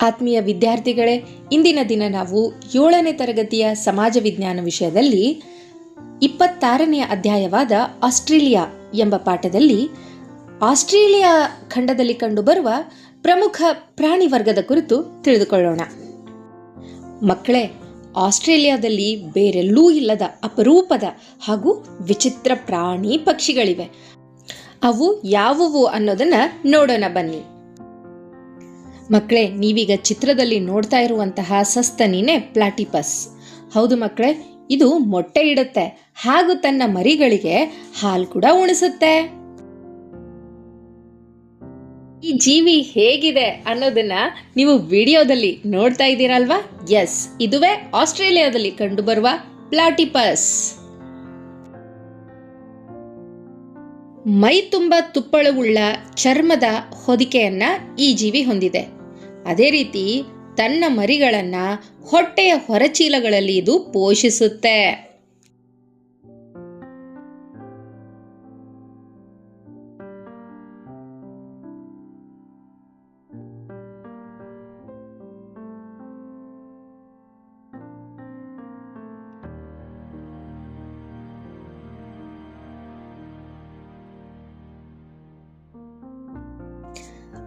ಆತ್ಮೀಯ ವಿದ್ಯಾರ್ಥಿಗಳೇ, ಇಂದಿನ ದಿನ ನಾವು 7ನೇ ತರಗತಿಯ ಸಮಾಜ ವಿಜ್ಞಾನ ವಿಷಯದಲ್ಲಿ 26ನೇ ಅಧ್ಯಾಯವಾದ ಆಸ್ಟ್ರೇಲಿಯಾ ಎಂಬ ಪಾಠದಲ್ಲಿ ಆಸ್ಟ್ರೇಲಿಯಾ ಖಂಡದಲ್ಲಿ ಕಂಡುಬರುವ ಪ್ರಮುಖ ಪ್ರಾಣಿ ವರ್ಗದ ಕುರಿತು ತಿಳಿದುಕೊಳ್ಳೋಣ. ಮಕ್ಕಳೇ, ಆಸ್ಟ್ರೇಲಿಯಾದಲ್ಲಿ ಬೇರೆಲ್ಲೂ ಇಲ್ಲದ ಅಪರೂಪದ ಹಾಗೂ ವಿಚಿತ್ರ ಪ್ರಾಣಿ ಪಕ್ಷಿಗಳಿವೆ. ಅವು ಯಾವುವು ಅನ್ನೋದನ್ನ ನೋಡೋಣ ಬನ್ನಿ. ಮಕ್ಕಳೇ, ನೀವೀಗ ಚಿತ್ರದಲ್ಲಿ ನೋಡ್ತಾ ಇರುವಂತಹ ಸಸ್ತನಿನೇ ಪ್ಲಾಟಿಪಸ್. ಹೌದು ಮಕ್ಕಳೇ, ಇದು ಮೊಟ್ಟೆ ಇಡುತ್ತೆ ಹಾಗೂ ತನ್ನ ಮರಿಗಳಿಗೆ ಹಾಲು ಕೂಡ ಉಣಿಸುತ್ತೆ. ಈ ಜೀವಿ ಹೇಗಿದೆ ಅನ್ನೋದನ್ನ ನೀವು ವಿಡಿಯೋದಲ್ಲಿ ನೋಡ್ತಾ ಇದ್ದೀರಲ್ವಾ? ಎಸ್, ಇದುವೇ ಆಸ್ಟ್ರೇಲಿಯಾದಲ್ಲಿ ಕಂಡುಬರುವ ಪ್ಲಾಟಿಪಸ್. ಮೈ ತುಂಬ ತುಪ್ಪಳವುಳ್ಳ ಚರ್ಮದ ಹೊದಿಕೆಯನ್ನ ಈ ಜೀವಿ ಹೊಂದಿದೆ. ಅದೇ ರೀತಿ ತನ್ನ ಮರಿಗಳನ್ನ ಹೊಟ್ಟೆಯ ಹೊರಚೀಲಗಳಲ್ಲಿ ಇದು ಪೋಷಿಸುತ್ತೆ.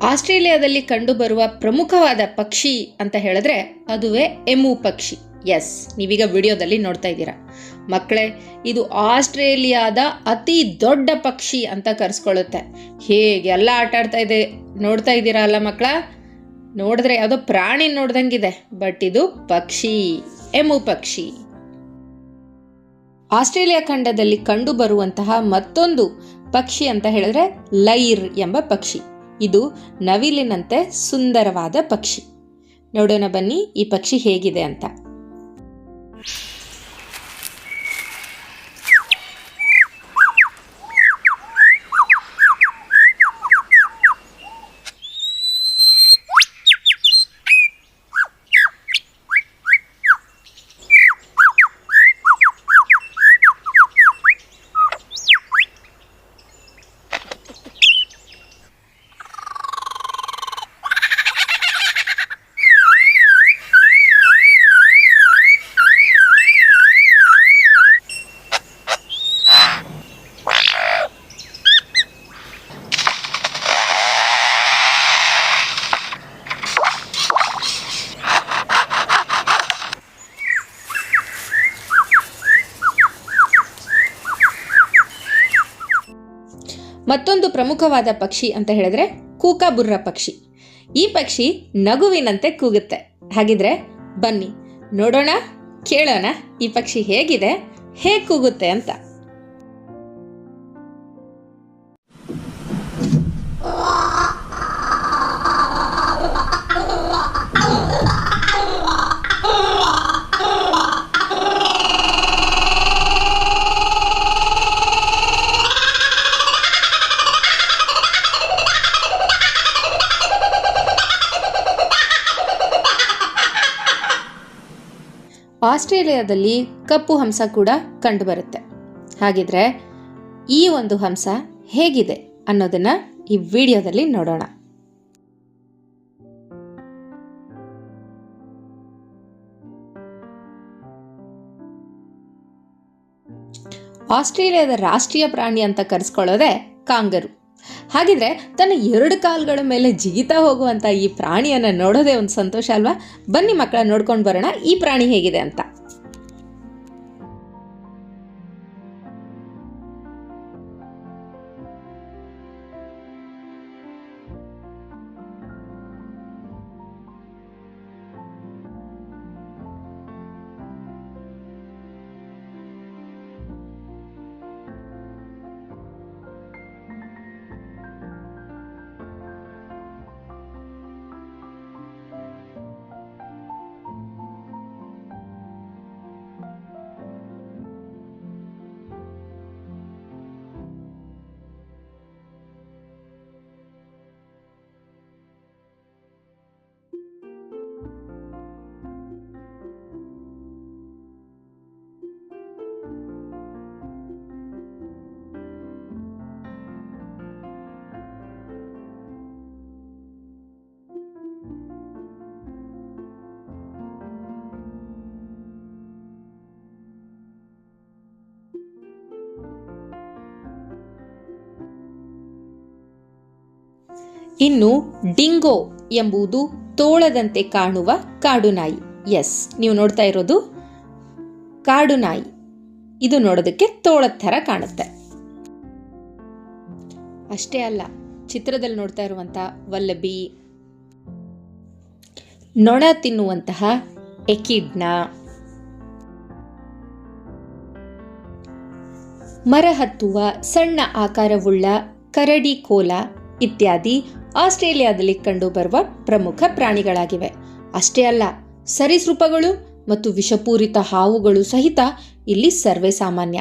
ಆಸ್ಟ್ರೇಲಿಯಾದಲ್ಲಿ ಕಂಡುಬರುವ ಪ್ರಮುಖವಾದ ಪಕ್ಷಿ ಅಂತ ಹೇಳಿದ್ರೆ ಅದುವೇ ಎಮು ಪಕ್ಷಿ. ಎಸ್, ನೀವೀಗ ವಿಡಿಯೋದಲ್ಲಿ ನೋಡ್ತಾ ಇದ್ದೀರಾ. ಮಕ್ಕಳೇ, ಇದು ಆಸ್ಟ್ರೇಲಿಯಾದ ಅತಿ ದೊಡ್ಡ ಪಕ್ಷಿ ಅಂತ ಕರೆಸ್ಕೊಳ್ಳುತ್ತೆ. ಹೇಗೆಲ್ಲ ಆಟ ಆಡ್ತಾ ಇದೆ ನೋಡ್ತಾ ಇದ್ದೀರಾ ಅಲ್ಲ ಮಕ್ಕಳ? ನೋಡಿದ್ರೆ ಯಾವುದೋ ಪ್ರಾಣಿ ನೋಡ್ದಂಗಿದೆ, ಬಟ್ ಇದು ಪಕ್ಷಿ, ಎಮು ಪಕ್ಷಿ. ಆಸ್ಟ್ರೇಲಿಯಾ ಖಂಡದಲ್ಲಿ ಕಂಡುಬರುವಂತಹ ಮತ್ತೊಂದು ಪಕ್ಷಿ ಅಂತ ಹೇಳಿದ್ರೆ ಲೈರ್ ಎಂಬ ಪಕ್ಷಿ. ಇದು ನವಿಲಿನಂತೆ ಸುಂದರವಾದ ಪಕ್ಷಿ. ನೋಡೋಣ ಬನ್ನಿ ಈ ಪಕ್ಷಿ ಹೇಗಿದೆ ಅಂತ. ಮತ್ತೊಂದು ಪ್ರಮುಖವಾದ ಪಕ್ಷಿ ಅಂತ ಹೇಳಿದ್ರೆ ಕೂಕಾಬುರ್ರ ಪಕ್ಷಿ. ಈ ಪಕ್ಷಿ ನಗುವಿನಂತೆ ಕೂಗುತ್ತೆ. ಹಾಗಿದ್ರೆ ಬನ್ನಿ ನೋಡೋಣ, ಕೇಳೋಣ ಈ ಪಕ್ಷಿ ಹೇಗಿದೆ, ಹೇಗೆ ಕೂಗುತ್ತೆ ಅಂತ. ಆಸ್ಟ್ರೇಲಿಯಾದಲ್ಲಿ ಕಪ್ಪು ಹಂಸ ಕೂಡ ಕಂಡುಬರುತ್ತೆ. ಹಾಗಿದ್ರೆ ಈ ಒಂದು ಹಂಸ ಹೇಗಿದೆ ಅನ್ನೋದನ್ನ ಈ ವಿಡಿಯೋದಲ್ಲಿ ನೋಡೋಣ. ಆಸ್ಟ್ರೇಲಿಯಾದ ರಾಷ್ಟ್ರೀಯ ಪ್ರಾಣಿ ಅಂತ ಕರೆಸ್ಕೊಳ್ಳೋದೆ ಕಾಂಗರು. ಹಾಗಿದ್ರೆ ತನ್ನ 2 ಕಾಲುಗಳ ಮೇಲೆ ಜಿಗಿತಾ ಹೋಗುವಂಥ ಈ ಪ್ರಾಣಿಯನ್ನು ನೋಡೋದೇ ಒಂದು ಸಂತೋಷ ಅಲ್ವಾ? ಬನ್ನಿ ಮಕ್ಕಳ, ನೋಡ್ಕೊಂಡು ಬರೋಣ ಈ ಪ್ರಾಣಿ ಹೇಗಿದೆ ಅಂತ. ಇನ್ನು ಡಿಂಗೋ ಎಂಬುದು ತೋಳದಂತೆ ಕಾಣುವ ಕಾಡು ನಾಯಿ. ಎಸ್, ನೀವು ನೋಡ್ತಾ ಇರೋದು ಕಾಡು ನಾಯಿ. ಇದು ನೋಡೋದಕ್ಕೆ ತೋಳದ ಥರ ಕಾಣುತ್ತೆ. ಅಷ್ಟೇ ಅಲ್ಲ, ಚಿತ್ರದಲ್ಲಿ ನೋಡ್ತಾ ಇರುವಂಥ ವಲ್ಲಬಿ, ನೊಣ ತಿನ್ನುವಂತಹ ಎಕಿಡ್ನ, ಮರ ಹತ್ತುವ ಸಣ್ಣ ಆಕಾರವುಳ್ಳ ಕರಡಿ ಕೋಲ ಇತ್ಯಾದಿ ಆಸ್ಟ್ರೇಲಿಯಾದಲ್ಲಿ ಕಂಡುಬರುವ ಪ್ರಮುಖ ಪ್ರಾಣಿಗಳಾಗಿವೆ. ಅಷ್ಟೇ ಅಲ್ಲ, ಸರೀಸೃಪಗಳು ಮತ್ತು ವಿಷಪೂರಿತ ಹಾವುಗಳು ಸಹಿತ ಇಲ್ಲಿ ಸರ್ವೇ ಸಾಮಾನ್ಯ.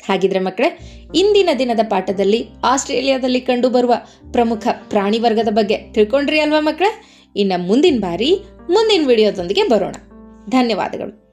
ಹಾಗಿದ್ರೆ ಮಕ್ಕಳೇ, ಇಂದಿನ ದಿನದ ಪಾಠದಲ್ಲಿ ಆಸ್ಟ್ರೇಲಿಯಾದಲ್ಲಿ ಕಂಡುಬರುವ ಪ್ರಮುಖ ಪ್ರಾಣಿ ವರ್ಗದ ಬಗ್ಗೆ ತಿಳ್ಕೊಂಡ್ರಿ ಅಲ್ವಾ ಮಕ್ಕಳೇ? ಇನ್ನು ಮುಂದಿನ ಬಾರಿ ಮುಂದಿನ ವಿಡಿಯೋದೊಂದಿಗೆ ಬರೋಣ. ಧನ್ಯವಾದಗಳು.